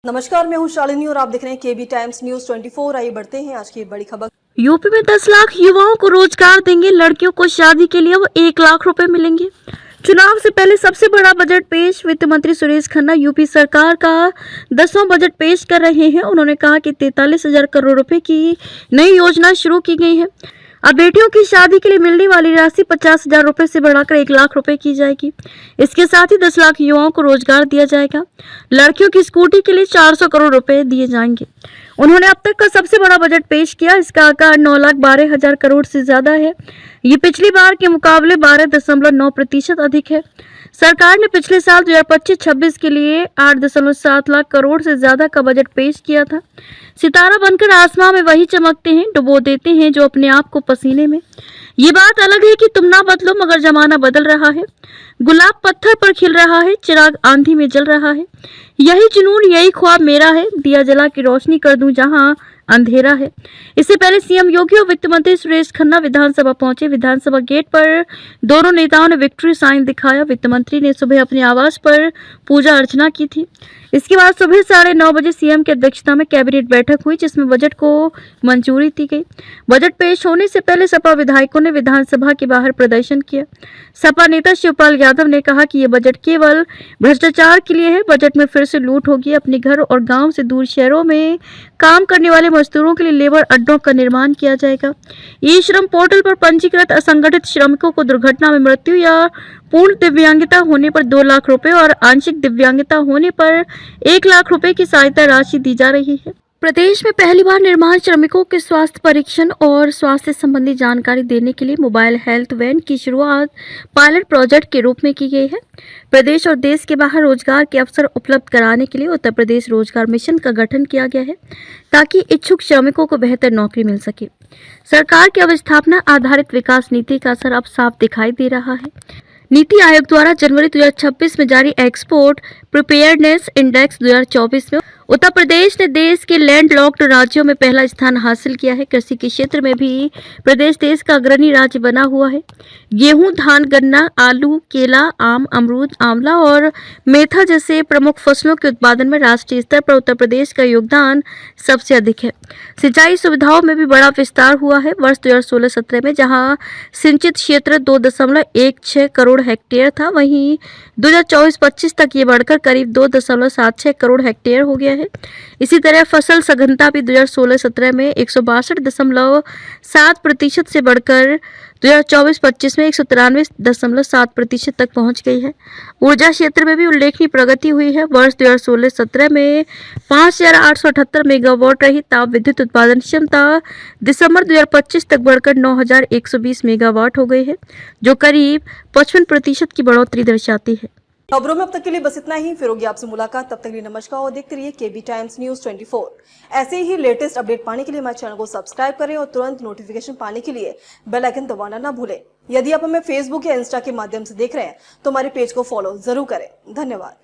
नमस्कार, मैं हूं शालिनी और आप देख रहे हैं केबी टाइम्स न्यूज 24। आइए बढ़ते हैं आज की बड़ी खबर। यूपी में 10 लाख युवाओं को रोजगार देंगे। लड़कियों को शादी के लिए वो 1 लाख रुपए मिलेंगे। चुनाव से पहले सबसे बड़ा बजट पेश। वित्त मंत्री सुरेश खन्ना यूपी सरकार का 10वां बजट पेश कर रहे हैं। उन्होंने कहा कि 43,000 करोड़ रुपए की नई योजना शुरू की गई है। अब बेटियों की शादी के लिए मिलने वाली राशि 50,000 रुपए से बढ़ाकर 1 लाख रुपए की जाएगी। इसके साथ ही 10 लाख युवाओं को रोजगार दिया जाएगा। लड़कियों की स्कूटी के लिए 400 करोड़ रुपए दिए जाएंगे। उन्होंने अब तक का सबसे बड़ा बजट पेश किया। इसका आकार 9,12,000 करोड़ से ज्यादा है। ये पिछली बार के मुकाबले 12.9% अधिक है। सरकार ने पिछले साल 2025-26 के लिए 8.7 लाख करोड़ से ज्यादा का बजट पेश किया था। सितारा बनकर आसमां में वही चमकते हैं, डुबो देते हैं जो अपने आप को पसीने में। ये बात अलग है कि तुम ना बदलो मगर जमाना बदल रहा है। गुलाब पत्थर पर खिल रहा है, चिराग आंधी में जल रहा है। यही जुनून, यही ख्वाब मेरा है, दिया जला के रोशनी कर दूं जहां अंधेरा है। इससे पहले सीएम योगी और वित्त मंत्री सुरेश खन्ना विधानसभा पहुंचे। विधानसभा गेट पर दोनों नेताओं ने विक्ट्री साइन दिखाया। वित्त मंत्री ने सुबह अपने आवास पर पूजा अर्चना की थी। इसके बाद सुबह 9:30 बजे सीएम की अध्यक्षता में कैबिनेट बैठक हुई जिसमें बजट को मंजूरी दी गई। बजट पेश होने से पहले सपा विधायकों ने विधानसभा के बाहर प्रदर्शन किया। सपा नेता शिवपाल यादव ने कहा कि ये बजट केवल भ्रष्टाचार के लिए है। बजट में फिर से लूट होगी। अपने घर और गांव से दूर शहरों में काम करने वाले मजदूरों के लिए लेबर अड्डों का निर्माण किया जाएगा। ई श्रम पोर्टल पर पंजीकृत असंगठित श्रमिकों को दुर्घटना में मृत्यु या पूर्ण दिव्यांगता होने पर 2 लाख रुपए और आंशिक दिव्यांगता होने पर 1 लाख रुपए की सहायता राशि दी जा रही है। प्रदेश में पहली बार निर्माण श्रमिकों के स्वास्थ्य परीक्षण और स्वास्थ्य संबंधी जानकारी देने के लिए मोबाइल हेल्थ वैन की शुरुआत पायलट प्रोजेक्ट के रूप में की गई है। प्रदेश और देश के बाहर रोजगार के अवसर उपलब्ध कराने के लिए उत्तर प्रदेश रोजगार मिशन का गठन किया गया है ताकि इच्छुक श्रमिकों को बेहतर नौकरी मिल सके। सरकार की अवस्थापना आधारित विकास नीति का असर अब साफ दिखाई दे रहा है। नीति आयोग द्वारा जनवरी 2026 में जारी एक्सपोर्ट प्रिपेयर्डनेस इंडेक्स 2024 में उत्तर प्रदेश ने देश के लैंडलॉक्ड राज्यों में पहला स्थान हासिल किया है। कृषि के क्षेत्र में भी प्रदेश देश का अग्रणी राज्य बना हुआ है। गेहूं, धान, गन्ना, आलू, केला, आम, अमरूद, आंवला और मेथा जैसे प्रमुख फसलों के उत्पादन में राष्ट्रीय स्तर पर उत्तर प्रदेश का योगदान सबसे अधिक है। सिंचाई सुविधाओं में भी बड़ा विस्तार हुआ है। वर्ष 2016-17 में जहां सिंचित क्षेत्र 2.16 करोड़ हेक्टेयर था, वहीं 2024-25 तक ये बढ़कर करीब 2.76 करोड़ हेक्टेयर हो गया है। इसी तरह फसल सघनता भी 2016-17 में 162.7% से बढ़कर 2024-25 में 193.7% तक पहुंच गई है। ऊर्जा क्षेत्र में भी उल्लेखनीय प्रगति हुई है। वर्ष 2016-17 में 5,878 मेगावाट रही ताप विद्युत उत्पादन क्षमता दिसंबर 2025 तक बढ़कर 9,120 मेगावाट हो गई है, जो करीब 55% की बढ़ोतरी दर्शाती है। खबरों में अब तक के लिए बस इतना ही। फिर होगी आपसे मुलाकात, तब तक के लिए नमस्कार और देखते रहिए केबी टाइम्स न्यूज 24। ऐसे ही लेटेस्ट अपडेट पाने के लिए हमारे चैनल को सब्सक्राइब करें और तुरंत नोटिफिकेशन पाने के लिए बेल आइकन दबाना ना भूलें। यदि आप हमें फेसबुक या इंस्टा के माध्यम से देख रहे हैं तो हमारे पेज को फॉलो जरूर करें। धन्यवाद।